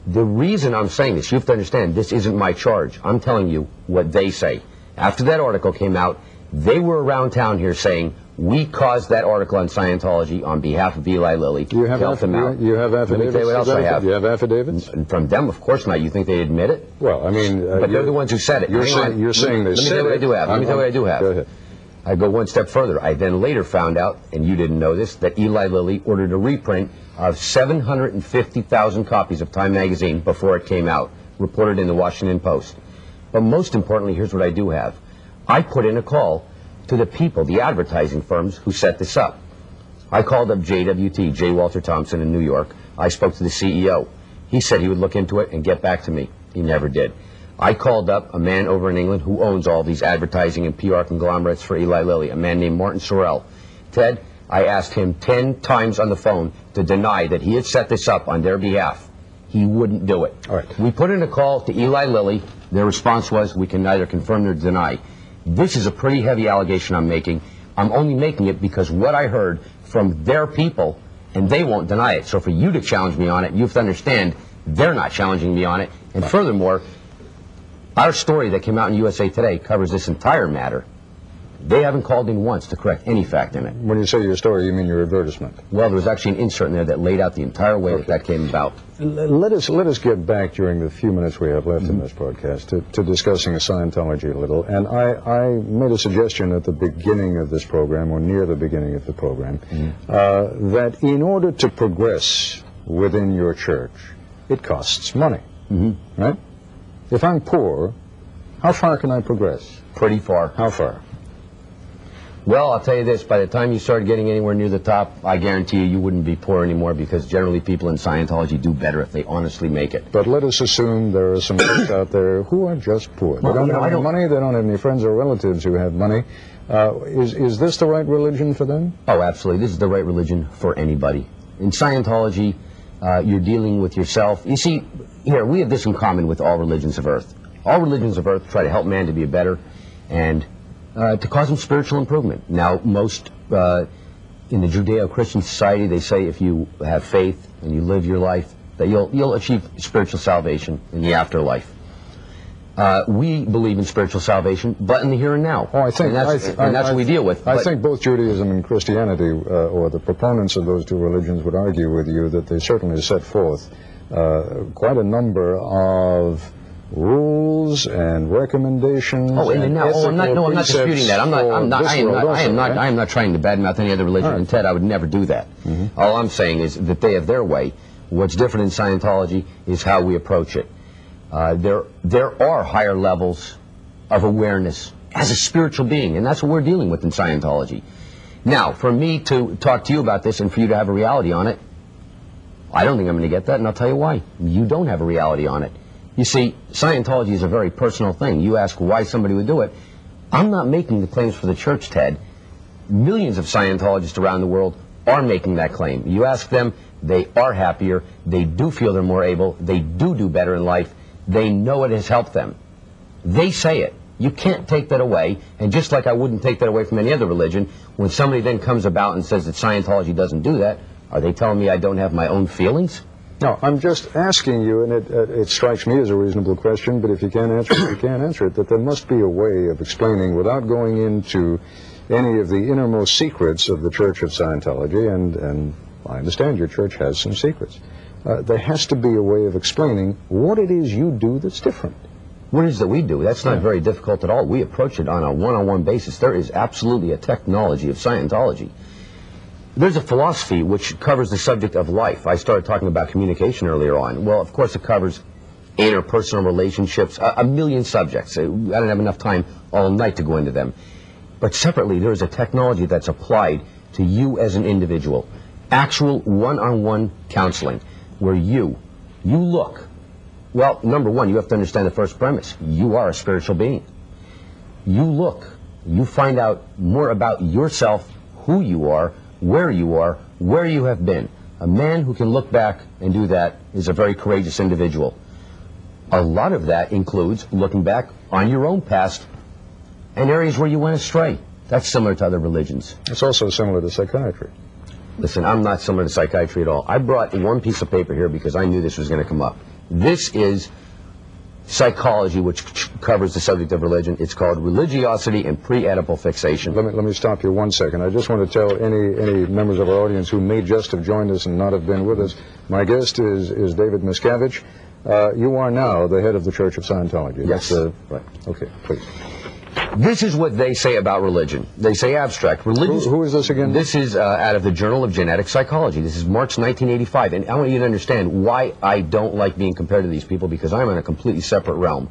The reason I'm saying this, you have to understand, this isn't my charge. I'm telling you what they say. After that article came out, they were around town here saying, we caused that article on Scientology on behalf of Eli Lilly. You have affidavits? Let me tell you what else I have. You have affidavits? From them, of course not. You think they admit it? Well, I mean... but they're the ones who said it. You're saying they said it. Let me tell you what I do have. Let me tell you what I do have. Go ahead. I go one step further. I then later found out, and you didn't know this, that Eli Lilly ordered a reprint of 750,000 copies of Time magazine before it came out, reported in the Washington Post. But most importantly, here's what I do have. I put in a call to the people, the advertising firms who set this up. I called up JWT, J. Walter Thompson in New York. I spoke to the CEO. He said he would look into it and get back to me. He never did. I called up a man over in England who owns all these advertising and PR conglomerates for Eli Lilly, a man named Martin Sorrell. Ted, I asked him 10 times on the phone to deny that he had set this up on their behalf. He wouldn't do it. All right. We put in a call to Eli Lilly. Their response was, we can neither confirm nor deny. This is a pretty heavy allegation I'm making. I'm only making it because what I heard from their people, and they won't deny it. So for you to challenge me on it, you have to understand they're not challenging me on it. And furthermore, our story that came out in USA Today covers this entire matter. They haven't called in once to correct any fact in it. When you say your story, you mean your advertisement? Well, there was actually an insert in there that laid out the entire way that came about. Let us get back during the few minutes we have left in this broadcast to discussing Scientology a little. And I made a suggestion at the beginning of this program, or near the beginning of the program, that in order to progress within your church, it costs money, right? If I'm poor, how far can I progress? Pretty far. How far? Well, I'll tell you this, by the time you start getting anywhere near the top, I guarantee you wouldn't be poor anymore, because generally people in Scientology do better if they honestly make it. But let us assume there are some folks out there who are just poor. They don't have any money, they don't have any friends or relatives who have money. Is this the right religion for them? Oh, absolutely. This is the right religion for anybody. In Scientology, you're dealing with yourself. You see, here, we have this in common with all religions of Earth. All religions of Earth try to help man to be better and to cause him spiritual improvement. Now, most in the Judeo-Christian society, they say if you have faith and you live your life, that you'll achieve spiritual salvation in the afterlife. We believe in spiritual salvation, but in the here and now. Oh, I think, and that's what we deal with. I think both Judaism and Christianity, or the proponents of those two religions, would argue with you that they certainly set forth quite a number of rules and recommentions. Oh, and now, I'm not disputing that. I am not trying to badmouth any other religion. And Ted, I would never do that. All I'm saying is that they have their way. What's different in Scientology is how we approach it. There are higher levels of awareness as a spiritual being, and that's what we're dealing with in Scientology. Now, for me to talk to you about this and for you to have a reality on it, I don't think I'm going to get that, and I'll tell you why. You don't have a reality on it. You see, Scientology is a very personal thing. You ask why somebody would do it. I'm not making the claims for the church, Ted. Millions of Scientologists around the world are making that claim. You ask them, they are happier, they do feel they're more able, they do better in life, they know it has helped them. They say it. You can't take that away, and just like I wouldn't take that away from any other religion, when somebody then comes about and says that Scientology doesn't do that, are they telling me I don't have my own feelings? No, I'm just asking you, and it strikes me as a reasonable question, but if you can't answer it, you can't answer it, that there must be a way of explaining, without going into any of the innermost secrets of the Church of Scientology, and I understand your church has some secrets. There has to be a way of explaining what it is you do that's different. What it is that we do? That's not very difficult at all. We approach it on a one-on-one basis. There is absolutely a technology of Scientology. There's a philosophy which covers the subject of life. I started talking about communication earlier on. Well, of course, it covers interpersonal relationships, a million subjects. I don't have enough time all night to go into them. But separately, there is a technology that's applied to you as an individual. Actual one-on-one counseling, where you look. Well, number one, you have to understand the first premise. You are a spiritual being. You look. You find out more about yourself, who you are, where you have been. A man who can look back and do that is a very courageous individual. A lot of that includes looking back on your own past and areas where you went astray. That's similar to other religions. It's also similar to psychiatry. Listen, I'm not similar to psychiatry at all. I brought one piece of paper here because I knew this was going to come up. This is psychology, which covers the subject of religion. It's called religiosity and pre-Oedipal fixation. Let me stop you 1 second. I just want to tell any members of our audience who may just have joined us and not have been with us, my guest is David Miscavige. You are now the head of the Church of Scientology. Yes. That's, right. Okay, please. This is what they say about religion. They say abstract. Religion. Who is this again? This is out of the Journal of Genetic Psychology. This is March 1985. And I want you to understand why I don't like being compared to these people, because I'm in a completely separate realm.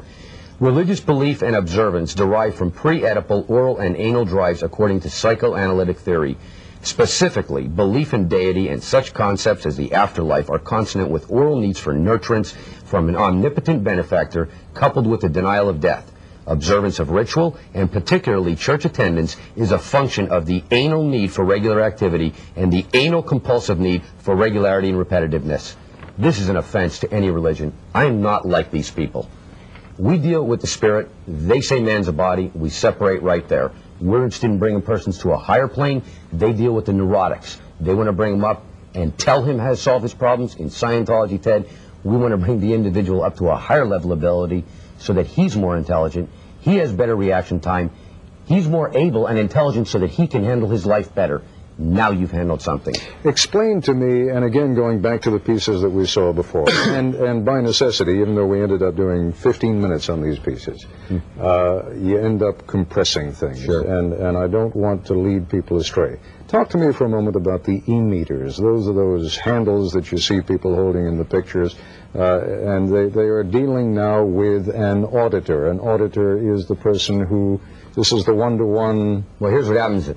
Religious belief and observance derive from pre-Oedipal oral and anal drives according to psychoanalytic theory. Specifically, belief in deity and such concepts as the afterlife are consonant with oral needs for nurturance from an omnipotent benefactor, coupled with the denial of death. Observance of ritual, and particularly church attendance, is a function of the anal need for regular activity and the anal compulsive need for regularity and repetitiveness. This is an offense to any religion. I am not like these people. We deal with the spirit. They say man's a body. We separate right there. We're interested in bringing persons to a higher plane. They deal with the neurotics. They want to bring him up and tell him how to solve his problems. In Scientology, Ted, we want to bring the individual up to a higher level ability so that he's more intelligent, he has better reaction time, he's more able and intelligent so that he can handle his life better. Now you've handled something. Explain to me, and again going back to the pieces that we saw before, and by necessity, even though we ended up doing 15 minutes on these pieces, you end up compressing things, sure. and I don't want to lead people astray. Talk to me for a moment about the e-meters. Those are those handles that you see people holding in the pictures, and they are dealing now with an auditor. An auditor is the person who, this is the one-to-one... Well, here's what happens.